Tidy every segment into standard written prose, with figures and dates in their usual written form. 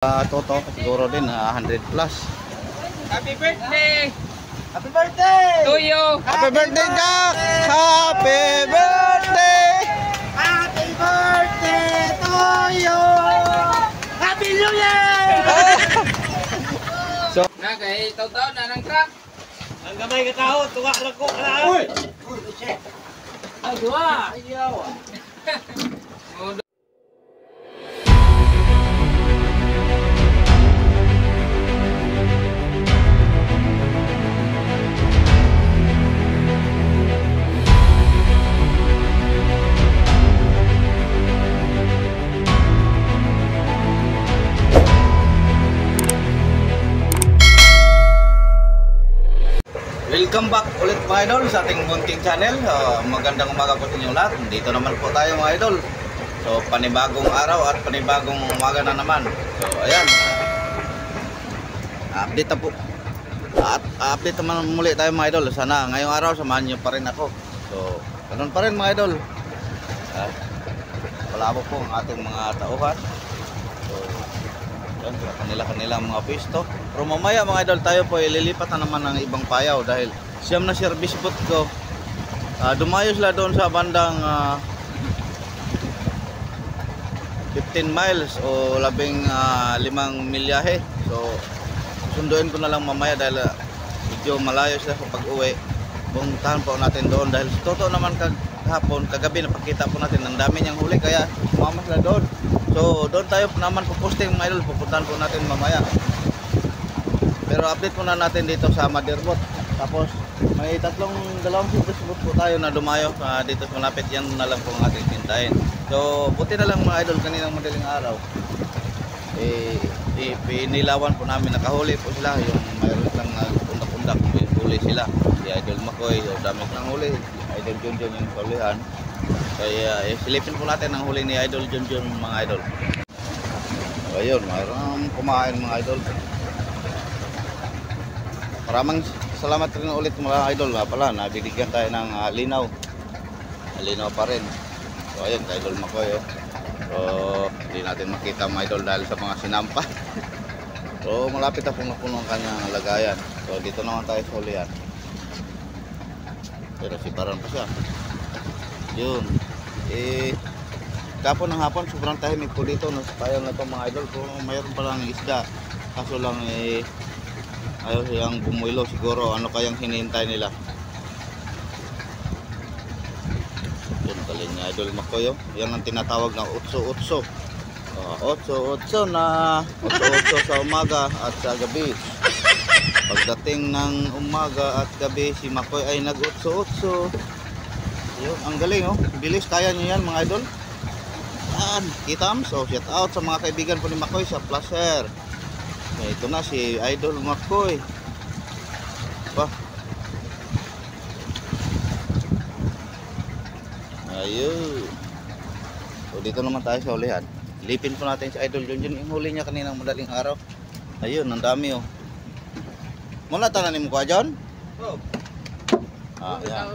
Toto siguro din 100 plus. Happy birthday! Happy birthday! To you! Happy birthday, Jack! Happy birthday! Happy birthday to you! Happy New Year! Na kay taw-taw na ng truck. Ang gamay ka tao, tuwa lang ko ka. Uy! Ay, duwa! Ayaw! Welcome back ulit mga idol sa ating munting channel. Magandang umaga po sa inyo lahat. Dito naman po tayo mga idol. So panibagong araw at panibagong umaga na naman. So ayan, update na po. At update naman muli tayo mga idol. Sana ngayong araw samahan nyo pa rin ako. So ganun pa rin mga idol. Wala po ang ating mga tauhan. So yan, kanila-kanilang mga pisto. Pero mamaya mga idol, tayo po ililipat na naman ng ibang payaw dahil siyam na service boat ko. Dumayo sila doon sa bandang 15 miles o 15 milyahe. So sunduin ko na lang mamaya dahil medyo malayo sila sa pag-uwi. Puntahan po natin doon dahil totoo naman kahapon, kagabi napakita po natin ang dami niyang huli kaya sumama sila doon. So doon tayo naman po-posting mga idol, pupuntahan po natin mamaya. Pero update muna natin dito sa Motherboat. Tapos may dalawang service boat po tayo na dumayo dito sa malapit. Yan na lang po ang ating pintahin. So buti na lang mga idol, kaninang madaling araw pinilawan po namin, nakahuli po sila. Yung mayroon lang pundak-pundak, huli sila. Si Idol Makoy, so dami ng huli. Idol Junjun yung kaulihan. Kaya silipin po natin ang huli ni Idol Junjun mga idol. So ayun, mayroon kumain mga idol. Maraming salamat rin ulit mga idol. Pala, nabibigyan tayo ng linaw. Linaw pa rin. So ayun, Idol Makoy. So hindi natin makita mga idol dahil sa mga sinampa. So malapit na pong napuno ang kanyang lagayan. So dito naman tayo sa hulihan. Pero siparan pa siya. Yun. Kapon ng hapon sobrang tahimik po dito. Tayo na ito mga idol. Kung mayroon pa lang isda. Kaso lang ayaw siyang bumuilo siguro. Ano kayang hinihintay nila? Yun galing niya Idol Makoy. Yan ang tinatawag na utso-utso. Utso-utso na utso-utso sa umaga at sa gabi. Pagdating ng umaga at gabi, si Makoy ay nag-utso-utso. Yun, ang galing bilis, kaya nyo yan mga idol. Yan, kita mo. So shout out sa mga kaibigan po ni Makoy sa Placer. Ito na si Idol Makoy. Ayun. So dito naman tayo sa hulihan. Lipin po natin si Idol Junjun. Yung huli niya kaninang madaling araw. Ayun, ang dami Muna tananim mo ka dyan? Yan.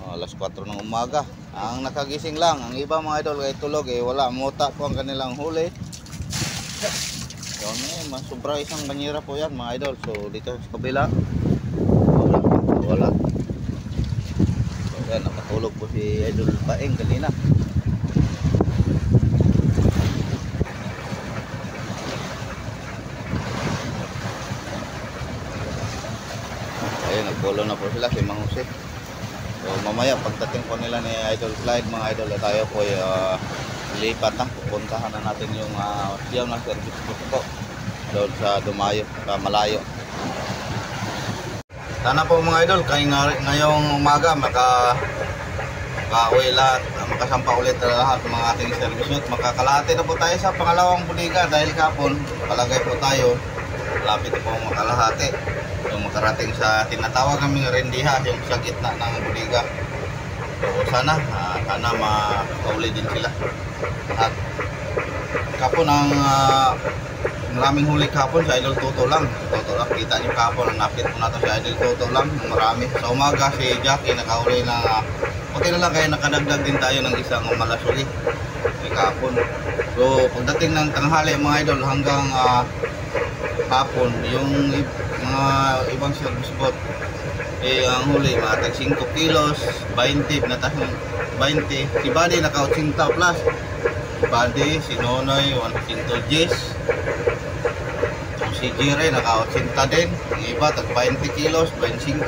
Alas 4 ng umaga. Ang nakagising lang. Ang iba mga idol kay tulog wala. Muta po ang kanilang huli. Yun sobra isang banyera po yan mga idol. So dito sa kabila wala. So yan, nakatulog po si Idol Paeng kanina. Ayun, nagpolo na po sila si Mang Jose. So mamaya pagdating po nila ni Idol Clyde mga idol, tayo po lipat na. Pupuntahan na natin yung siyam na service boat po doon sa dumayo, sa malayo. Sana po mga idol, ngayong umaga makauwi lahat, makasampa ulit lahat ng mga ating service boat. Makakalahati na po tayo sa pangalawang budiga dahil kapon palagay po tayo malapit po makalahati. Yung makarating sa tinatawag naming rendiha, yung sa gitna ng budiga. So sana makauli din sila. At kapon ang maraming huli kapon sa Idol Toto lang. Kita niyo kapon ang napit po natin sa Idol Toto lang. Marami. Sa umaga si Jackie nakahuli na buti na lang kaya nakadagdag din tayo ng isang malasuli. May kapon. So pagdating ng tanghali mga idol hanggang hapon, yung mga ibang service boat ang huli matag 5 kilos, 20 natas 20. Si Buddy naka 80 plus. Si Buddy, si Nonoy 110 si Jire naka 80 din. Yung iba tag 20 kilos, 25.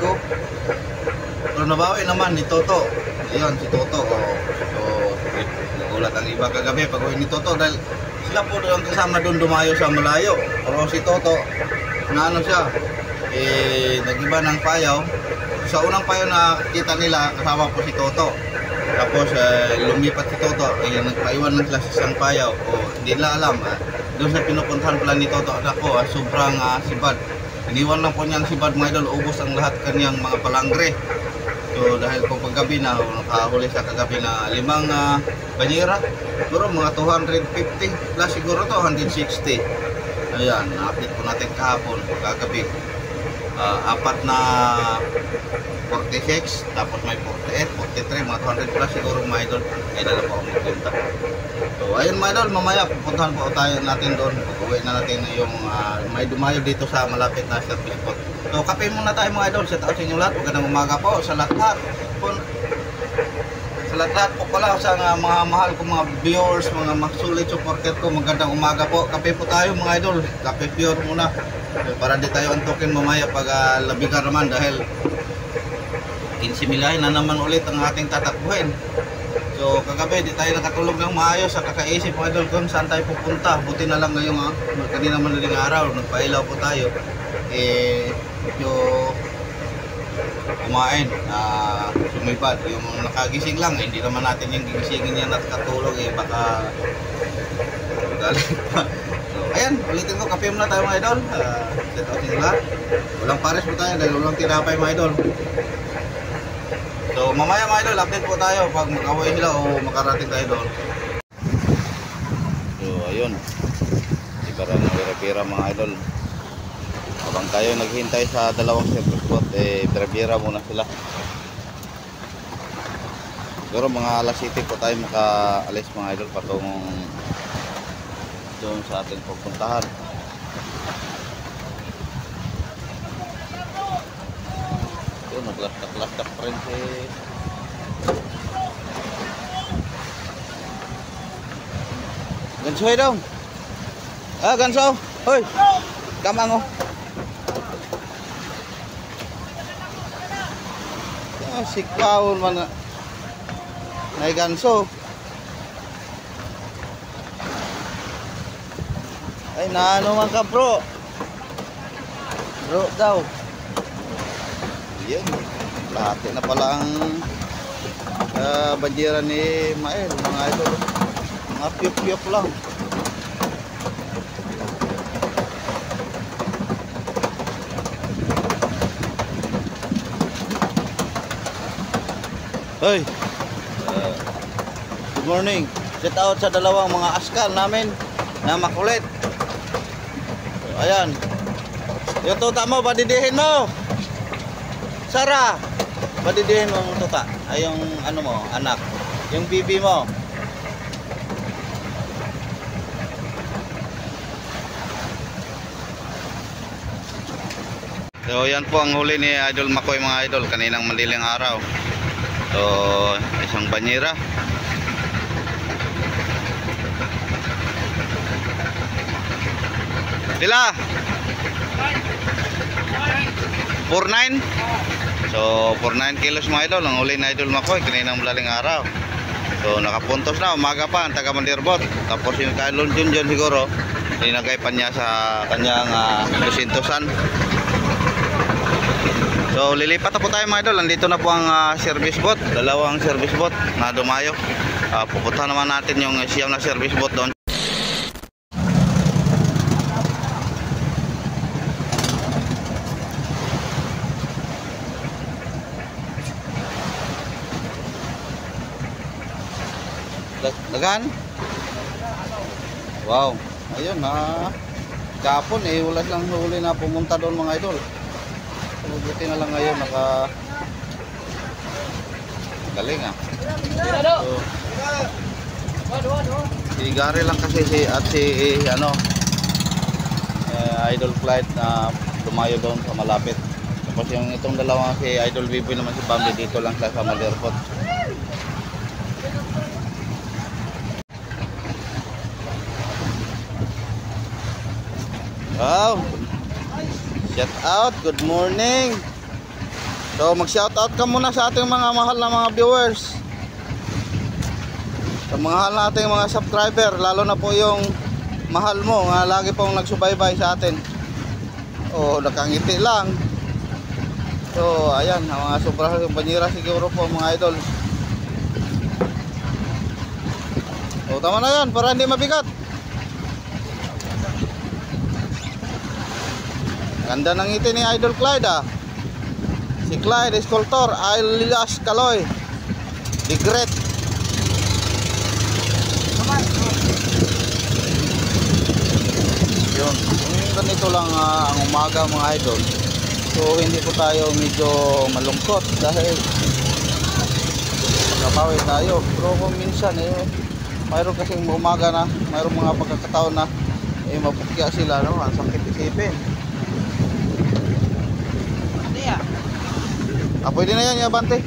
Pero nabawi naman ni Toto. Ayun si Toto. So nagulat ang iba kagabi pag uwi ni Toto dahil sila po doon kasama doon dumayo sa malayo. Pero si Toto na ano siya nagiba ng payaw. Sa unang payaw na kita nila kasama po si Toto. Tapos lumipat si Toto, nagpaiwan ng klase isang payaw. Hindi nila alam. Doon sa pinupuntahan pala ni Toto, ako, sobrang sibad. Iniwan lang po niyan sibad mga idol, ubos ang lahat kanyang mga palangre. So dahil po paggabi na, nakahuli sa kagabi na 5 banyera. Siguro mga 250 plus siguro to, 160. Ayan, na-update po natin kahapon, kagabi. 4 na 46, tapos may 48, 43, mga 200 plus siguro mga idol. Ay dala po ako magpunta. So ayun mga idol, mamaya pupuntahan po tayo natin doon. Pag-uwi na natin yung may dumayo dito sa malapit na service spot. So kape muna tayo mga idol. Shout out sa inyo lahat. Magandang umaga po sa lahat. Sa lahat po pala sa mga mahal kong mga viewers, mga sulit supporter ko. Magandang umaga po. Kape po tayo mga idol. Kape pure muna. Para di tayo antukin mamaya pag labigan naman dahil 15 milahin na naman ulit ang ating tatakbuhin. So kagabi di tayo nakatulog ng maayos sa kakaisip mga idol kung saan tayo pupunta. Buti na lang ngayong kanina madaling araw nagpailaw po tayo. Medyo kumain, sumipad. Yung nakagising lang, hindi naman natin yung gigisingin yan at katulog baka galit pa. So, ayan, ulitin ko, kape muna tayo mga idol. Set out yung lahat. Walang pares po tayo dahil walang tinapay mga idol. So mamaya mga idol, update po tayo pag makauwi sila o makarating tayo doon. So ayun, sigara ng pira-pira mga idol. Habang tayo naghintay sa dalawang service boat, pira-pira muna sila. Siguro mga alas 7 po tayo makaalis mga idol patungong doon sa ating pupuntahan. Yun, naglastak-lastak pa rin si Gansoy daw. Ganso. Hoy. Kamang oh. Sikawon man na ganso. Ay naano man ka bro. Bro daw. Yan. Lahat na pala ang bandiera ni Mael mga idol. Mga piyok-piyok lang. Hoy. Good morning. Shout out sa dalawang mga askal namin na makulit. Ayan. Yung tuta mo, padidihin mo. Sara, padidihin mo ang tuta. Ay yung ano mo, anak. Yung bibi mo. So yan po ang huli ni Idol Makoy mga idol kaninang madiling araw. So isang banyera. Pila? 49? So 49 kilos mga idol ang huli ni Idol Makoy kaninang madaling araw. So nakapuntos na, umaga pa ang taga Mandirbot. Tapos yung kailon Junjun siguro linagay pa niya sa kanyang 200-an. So lilipat na po tayo mga idol. Nandito na po ang service boat. Dalawang service boat na dumayo. Pupunta naman natin yung siyam na service boat doon. Dagan? Wow. Ayun kapon wala lang huli na pumunta doon mga idol. Buti na lang ngayon galing So, Si Gary lang kasi at si ano Idol Clyde na lumayo doon sa malapit. Tapos yung itong dalawa si Idol Biboy naman si Bambi dito lang sa Malirpot. Wow! Shout out, good morning! So mag-shout out ka muna sa ating mga mahal na mga viewers. Sa mga mahal nating mga subscriber, lalo na po yung mahal mo nga lagi pong nagsubaybay sa atin. Oh, nakangiti lang. So, ayan, ang mga sobrang banyera siguro po mga idol. So, tama na yan para hindi mabigat. Ganda ng ngiti ni Idol Clyde ah. Si Clyde Escultor, Elias Caloy, The Great. Yun, ganito lang ang umaga mga idol. So hindi po tayo medyo malungkot dahil nakapawi tayo. Pero kung minsan mayroon kasing umaga na, mayroon mga pagkakataon na mapukya sila, no? Ang sakit isipin. Pwede na yan, Yabante.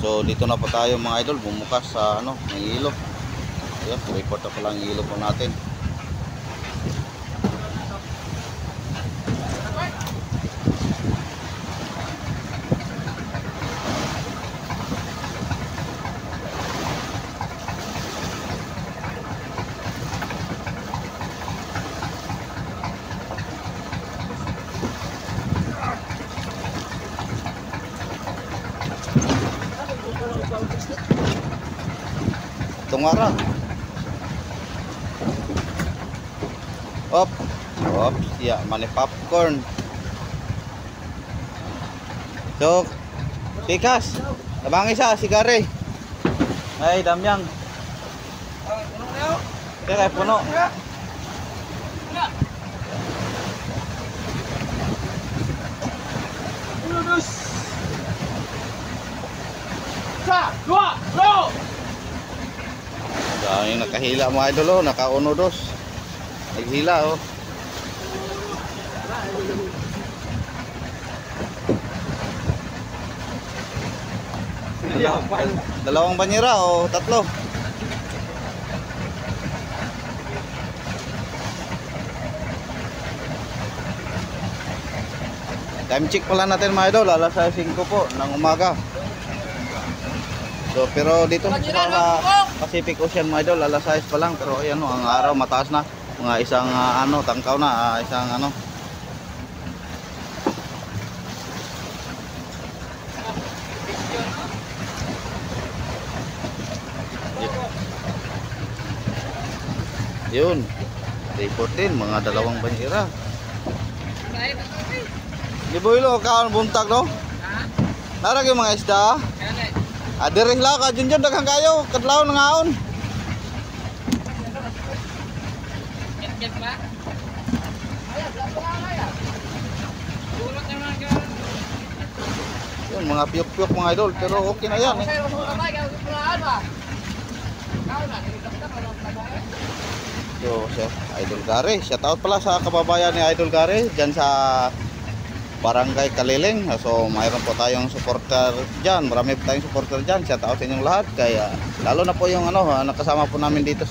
So dito na po tayo mga idol, bumukas sa ng ilo. Ayan, report na pala ang ilo po natin. Tungara. Op. Op, ya, mani popcorn. So, pikas. Tabang isa si Gary. Ay, Damyang. Kaya puno. Yung nakahila mga idol oh, naka-1, 2. Naghila oh. Dalawang banyera o 3. Time check pala natin mga idol, alas 5 po ng umaga. So, pero dito sa Pacific Ocean mga idol, alas 6 pa lang. Pero ayan, ang araw mataas na. Mga isang tangkaw na, isang yun. Day 14, mga dalawang banyera. Di ba ilo, kaon buntag no? Narag yung mga isda. Direk lang ka Junjun daghang kayo kadlaw ng aon. Get ba? Yun, mga piyok-piyok mga idol, pero okay na yan So, Idol Gary, shout out pala sa kababayan ni Idol Gary dyan sa Barangay Kaliling. So mayroon po tayong supporter dyan, marami po tayong supporter dyan. Shout out sa inyong lahat. Kaya lalo na po yung nakasama po namin dito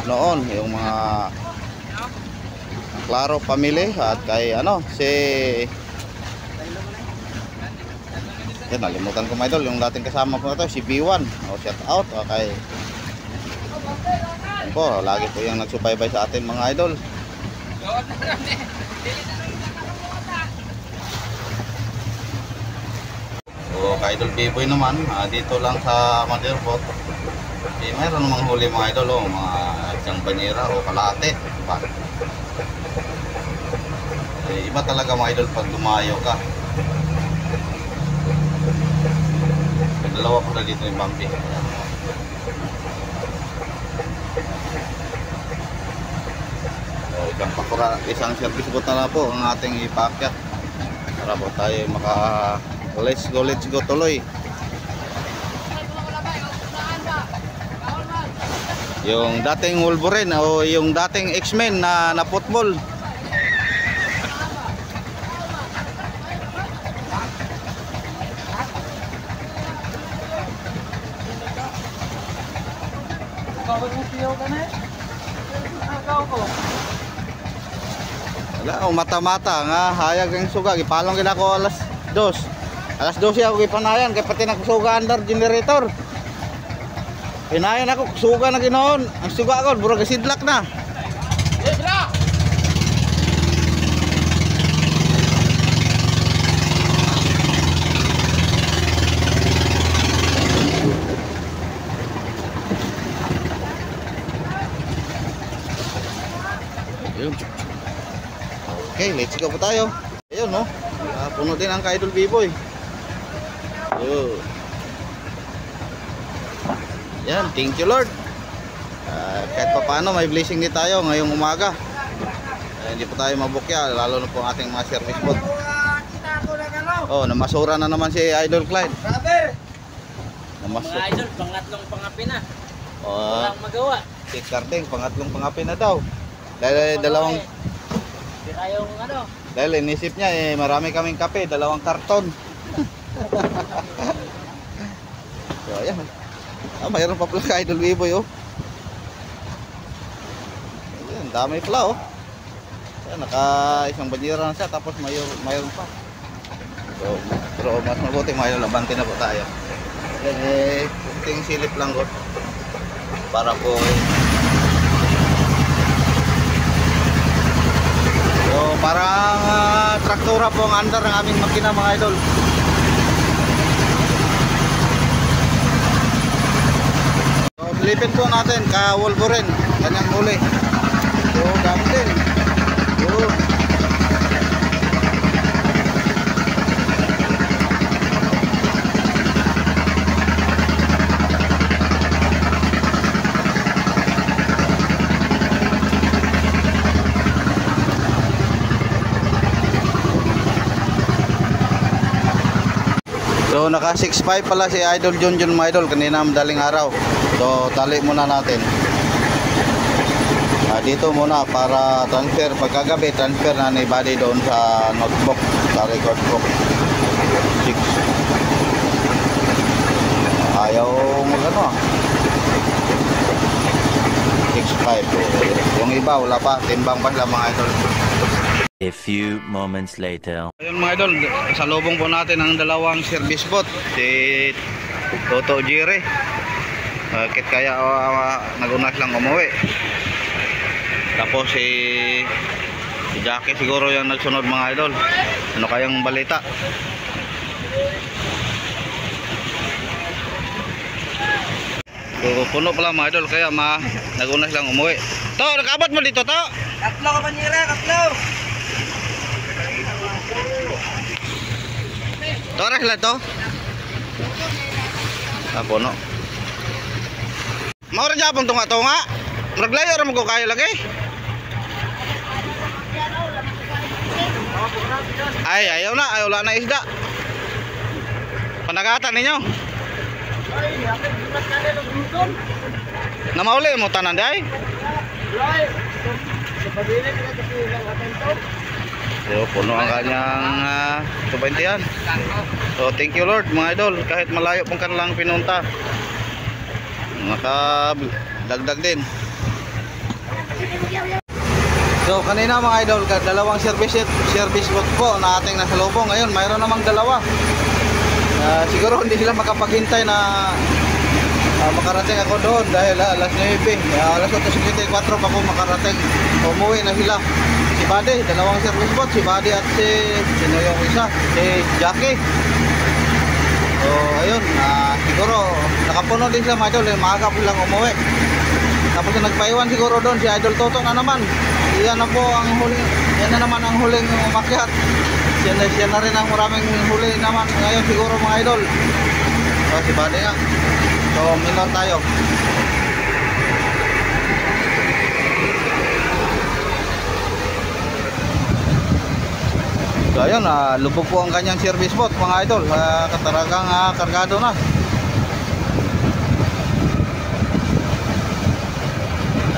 noon, yung mga Claro family at kay si yan, nalimutan ko mga idol, yung dating kasama po ito si B1. Shout out kay po, lagi po yung nagsubaybay sa atin mga idol. So, kay Idol Biboy naman, dito lang sa Malirpot. Mayroon namang huli mga idol, mga isang banyera o kalate. Iba talaga mga idol pag lumayo ka. Dalawa ko na dito yung Bambi. Isang service boat na lang po ang ating ipaakyat para po tayo let's go tuloy. Yung dating Wolverine o yung dating X-Men na football. Wala, mata-mata nga hayag ang suga gipalong gid ako alas 2. Alas 12 ako gipanayan kay pati nagsuga under generator. Pinayan ako suga na ginoon. Ang suga ko buro gasidlak na. Ayun. Okay, let's go po tayo. Ayun no. Puno din ang ka-idol B-boy. Ayun. Yan, thank you Lord. Kahit pa paano may blessing din tayo ngayong umaga. Hindi po tayo mabukya, lalo na po ang ating mga service boat. Oh, namasura na naman si Idol Clyde. Mga idol, pangatlong pangapi na. Oh, Walang magawa. si Karting, pangatlong pangapi na daw. Dahil dalawang Hindi tayong ano. dahil inisip niya marami kaming kape, dalawang karton. So ayan. Mayroon pa pala ka Idol B-boy oh. Ayan, dami pala oh. Ayan, naka isang banyera na siya tapos mayroon pa. So, pero mas mabuti mayroon labante na po tayo. Ayan kunting silip lang ko. Para po so parang traktora po ang andar ng aming makina mga idol. Silipin po natin ka Wolverine kanyang huli. So dami din. Yun. So naka 6.5 pala si Idol Junjun mga idol kanina madaling araw. So tali muna natin. Dito muna para transfer pagkagabi transfer na ni body doon sa notebook sa record book 6. Ayaw magano 6.5. Yung iba wala pa timbang pa lang mga idol. A few moments later. Ayun mga idol, sa lubong po natin ang dalawang service boat si Toto Jire. Bakit kaya nagunas lang umuwi. Tapos si Jackie siguro yung nagsunod mga idol. Ano kayang balita? So, puno pala mga idol kaya nagunas lang umuwi. To, nakaabot mo dito to? Tatlo ka banyera, tatlo. Toras lang to? Puno. Maura Japon tunga-tunga. Naglayo ra mo ko kayo lagi. Ayaw na isda. Panagatan ninyo. Namauli mo tanan day. So, puno ang kanyang subaintihan. So, thank you Lord mga idol. Kahit malayo pong kanilang pinunta. Makadagdag din. So, kanina mga idol, dalawang service boat po na ating nasa lubong. Ngayon, mayroon namang dalawa. Siguro hindi sila makapaghintay na makarating ako doon dahil alas 9. Alas 8:54 pa ako makarating. Umuwi na sila. Si Buddy, dalawang service boat, si Buddy at sino yung isa, si Jackie. So ayun, siguro nakapuno din sila mga idol, maaga po lang umuwi. Tapos nagpaiwan siguro doon si Idol Toto na naman. Yan na po ang huling, yan na naman ang huling umakyat. Siya na rin ang maraming huli naman ngayon siguro mga idol. So si Buddy nga. So minor tayo. So ayun, lubog po ang kanyang service boat mga idol. Kataragang kargado na.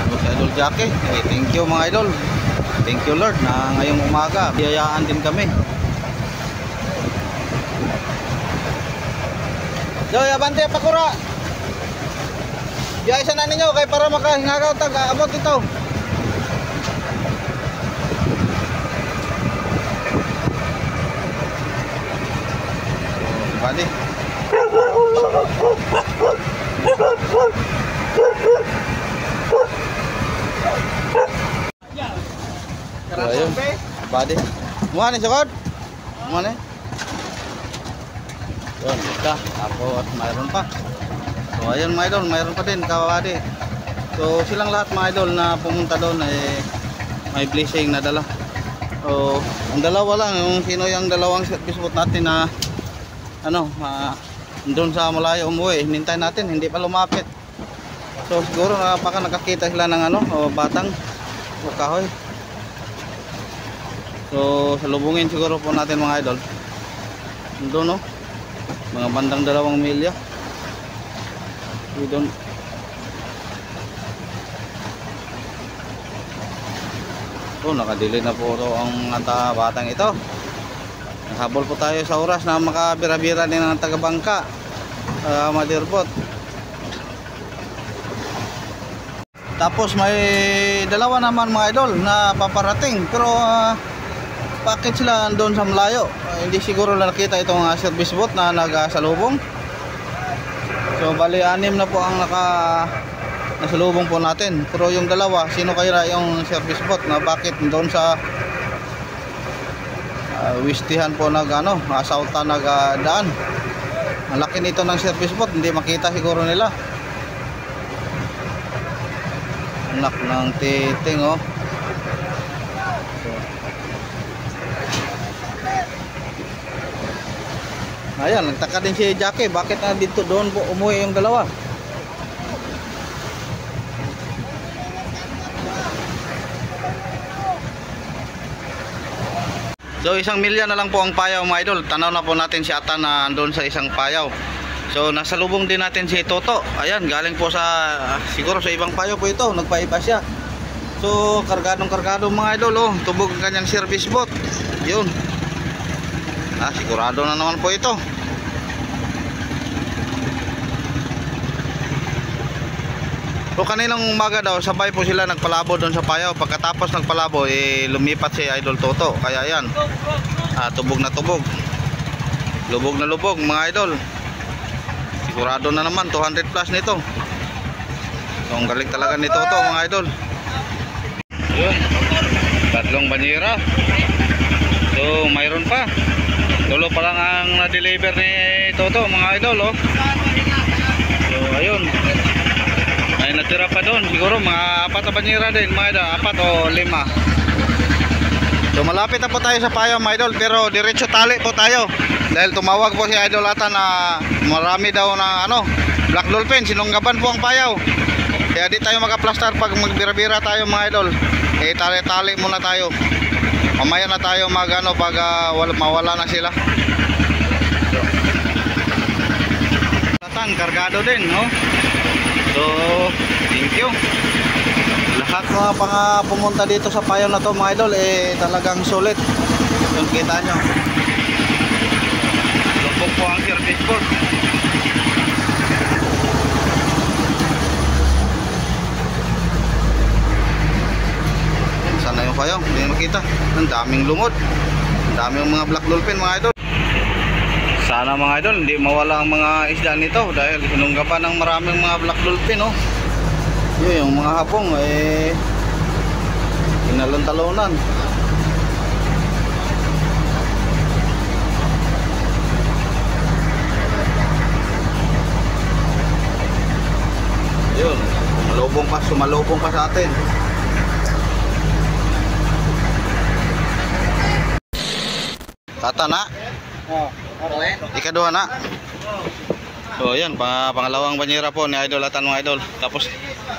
So, Idol Jackie, thank you mga idol. Thank you Lord na ngayong umaga biyayaan din kami. Joy, abante pakura. Biyay sana ninyo kay para makahingagaw tag abot ito. Bali. So, ayun. Bali. Muha ni sukod. Muha ni. Yun, kita. Tapos mayroon pa. So ayun mga idol, mayroon pa din kawadi. So silang lahat mga idol na pumunta doon may blessing na dala. So ang dalawa lang, yung sino yung dalawang service boat natin na doon sa malayo umuwi, hinintay natin, hindi pa lumapit. So siguro baka nakakita sila ng batang o kahoy. So salubungin siguro po natin mga idol. Doon mga bandang 2 milya. Doon. Nakadili na po ang batang ito. Habol po tayo sa oras na makabira-bira din ng taga-bangka, motherboat. Tapos may dalawa naman mga idol na paparating, pero bakit sila doon sa malayo? Hindi siguro nakita itong service boat na nagsalubong. So bali 6 na po ang nasalubong po natin, pero yung dalawa, sino kaya yung service boat na bakit doon sa Wistihan po Sauta nagdaan. Ang laki nito ng service boat, hindi makita siguro nila. Anak ng titing So. Ayan, nagtaka din si Jackie, bakit dito doon po umuwi yung dalawa. So 1 milya na lang po ang payaw mga idol. Tanaw na po natin si Atan na andun sa isang payaw. So nasalubong din natin si Toto. Ayan, galing po siguro sa ibang payaw po ito. Nagpaiba siya. So kargadong mga idol. Tubog ang kanyang service boat. Yun. Sigurado na naman po ito. So kaninang umaga daw, sabay po sila nagpalabo doon sa payaw. Pagkatapos nagpalabo, lumipat si Idol Toto. Kaya yan, tubog na tubog. Lubog na lubog mga idol. Sigurado na naman, 200 plus nito. So ang galing talaga ni Toto mga idol. Yun, 3 banyera. So mayroon pa. Tulo pa lang ang na-deliver ni Toto mga idol. So ayun, ay natira pa doon, siguro mga 4 na banyera din mga idol, 4 o 5. So malapit na po tayo sa payaw mga idol, pero diretso tali po tayo. Dahil tumawag po si Idol Atan na marami daw na black dolphin, sinunggaban po ang payaw. Kaya di tayo magaplastar pag magbira-bira tayo mga idol. Tali-tali muna tayo. Mamaya na tayo pag mawala na sila. Atan, kargado din, So, thank you. Lahat mga pumunta dito sa payaw na to mga idol, talagang sulit. Yung kita nyo. Lupok po ang service boat. Sana yung payaw, hindi makita. Ang daming lumot. Ang daming mga black dolphin mga idol. Sana mga idol hindi mawala ang mga isda nito dahil hinunggapan ng maraming mga black dolphin Yun, yung mga hapong inalon-talonan. Yun, sumalubong pa sa atin. Tata na. Ikaduha na. So yan, pangalawang banyera po ni Idol Atan mga idol. Tapos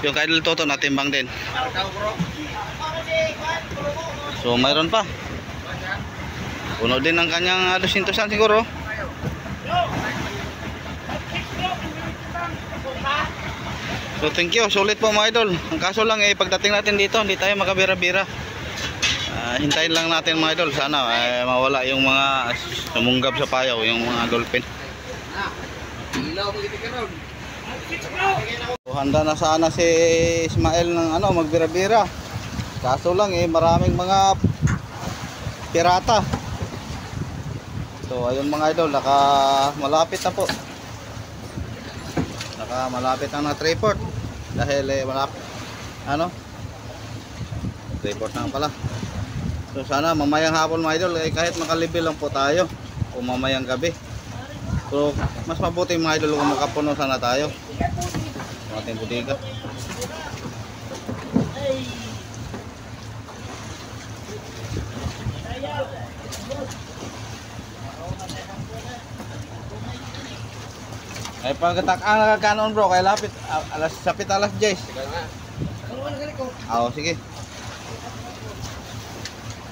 yung kay Idol Toto natimbang din. So mayroon pa. Puno din ang kanyang 200 siguro. So thank you, sulit po mga idol. Ang kaso lang pagdating natin dito hindi tayo makabira-bira. Hintayin lang natin mga idol, sana mawala yung mga sumunggab sa payaw, yung mga dolphin. So, handa na sana si Ismael ng magbira-bira. Kaso lang maraming mga pirata. So ayun mga idol, malapit na po. Malapit na Trayport. Dahil malapit Trayport na pala. So sana mamayang hapon mga idol kahit makalibil lang po tayo o mamayang gabi. So mas mabuti mga idol kung makapuno sana tayo sa ating budiga. Ay pagkatak kanon bro kay lapit alas 10. Sige.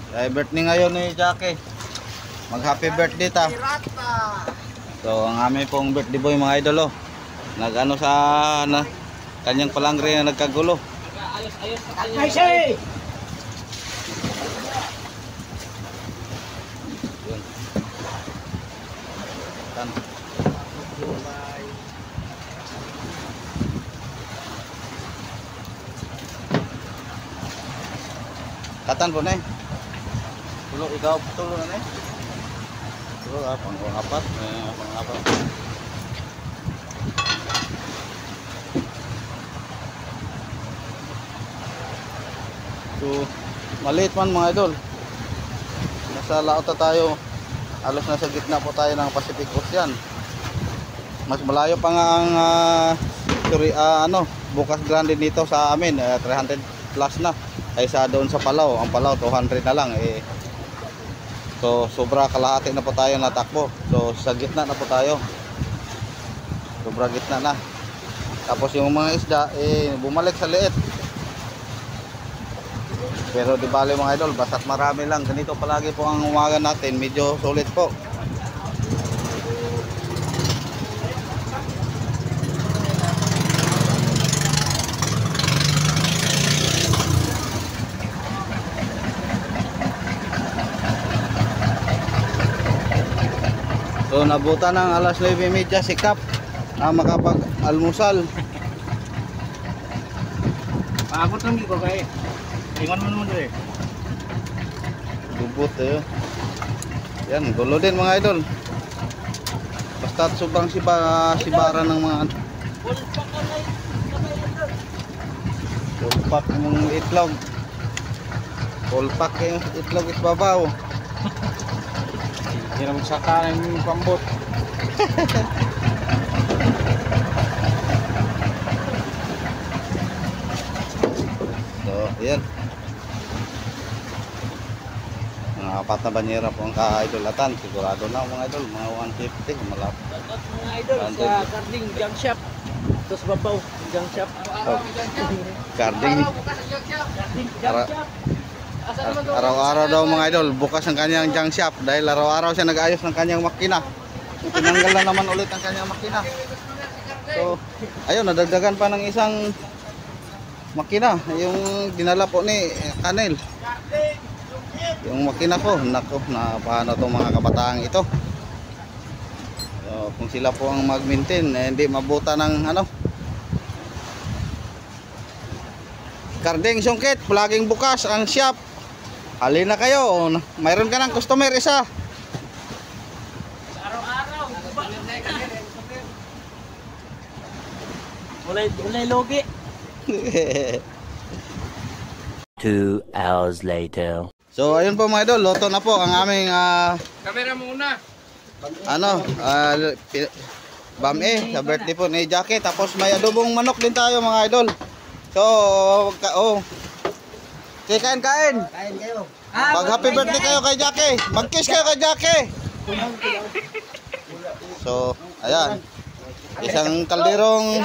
Ay birthday ngayon ni Jackie. Mag happy birthday ta. So ang aming pong birthday boy mga idol nag-ano sa kanyang palangre na nagkagulo. Ayos ay. Yun. Katan po na Tulog ikaw tulog na Tulog pang-apat. So maliit man mga idol. Nasa laot na tayo. Halos nasa gitna po tayo ng Pacific Ocean. Mas malayo pa nga ang Bukas Grande dito sa amin 300 plus na kaysa doon sa Palau. Ang Palau 200 na lang So sobra kalahati na po tayo natakbo. So sa gitna na po tayo. Sobra gitna na. Tapos yung mga isda bumalik sa liit. Pero di bale mga idol, basta't marami lang. Ganito palagi po ang umaga natin, medyo sulit po. So nabutan ng alas 9:30 si Kap na makapag-almusal. Pagod lang ko kay. Ingon mo naman dire. Bubot Yan, gulo din mga idol. Basta sobrang sibara ng mga Pulpak ng itlog. Pulpak yung itlog isbabaw. Hindi na magsaka ng pambot. So, ayan. Mga apat na banyera po ang ka-idolatan. Sigurado na mga idol, mga 150 malapit. Mga idol sa Carding Junk Shop. Tapos babaw Junk Shop. Carding. Carding Junk Shop. Araw-araw daw mga idol, bukas ang kanyang junk shop dahil araw-araw siya nag-ayos ng kanyang makina. Tinanggal na naman ulit ang kanyang makina. So, ayun, nadagdagan pa ng isang makina, yung dinala po ni Kanel. Yung makina ko, nako, na paano itong mga kabataang ito. So, kung sila po ang mag-maintain, hindi mabuta ng Carding Sungkit, palaging bukas ang shop. Halina kayo, mayroon ka ng customer isa. Araw-araw. Ulay logi. 2 hours later. So ayun po mga idol, loto na po ang aming Kamera muna. bam-e sa birthday po ni Jackie. Tapos may adobong manok din tayo mga idol. So kain. Kain kayo. Mag happy birthday kayo kay Jackie. Mag-kiss kayo kay Jackie. So ayan, isang kalderong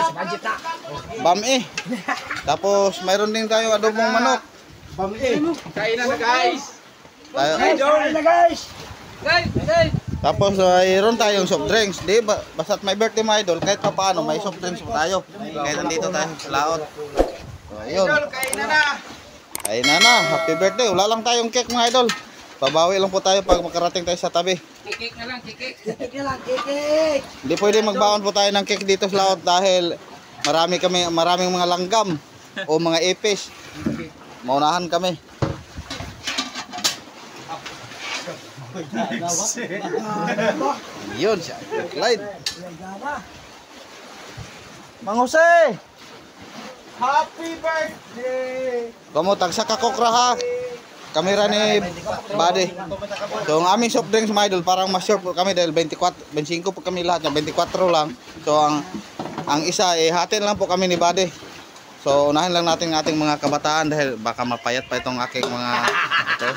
bam-e. Tapos mayroon din tayo adobong manok. Kain na guys. Tayo. Kain na guys. Tapos mayroon tayong soft drinks. Di ba, basta't may birthday mga idol, kahit pa paano may soft drinks pa tayo. Kahit nandito tayo sa laot. So ayun. Kain na. Happy birthday. Wala lang tayong cake mga idol. Pabawi lang po tayo pag makarating tayo sa tabi. Kikik na lang, kikik. Hindi pwede magbaon po tayo ng cake dito sa laot dahil maraming mga langgam o mga ipis. Maunahan kami. Yun siya. Clyde. Mang Jose! Happy birthday! Kamu tagsa ka kokra ha. Kamera ni Buddy. So ang aming soft drinks mga idol parang mas short po kami dahil 25 po kami lahat, 24 lang. So ang isa hati lang po kami ni Buddy. So unahin lang natin ang ating mga kabataan dahil baka mapayat pa itong aking mga ito.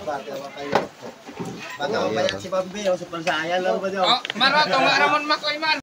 Baka mamayat si Bambi, o sa pansaya lang ba niyo? Oh, Maro, tunga ramon makoy man.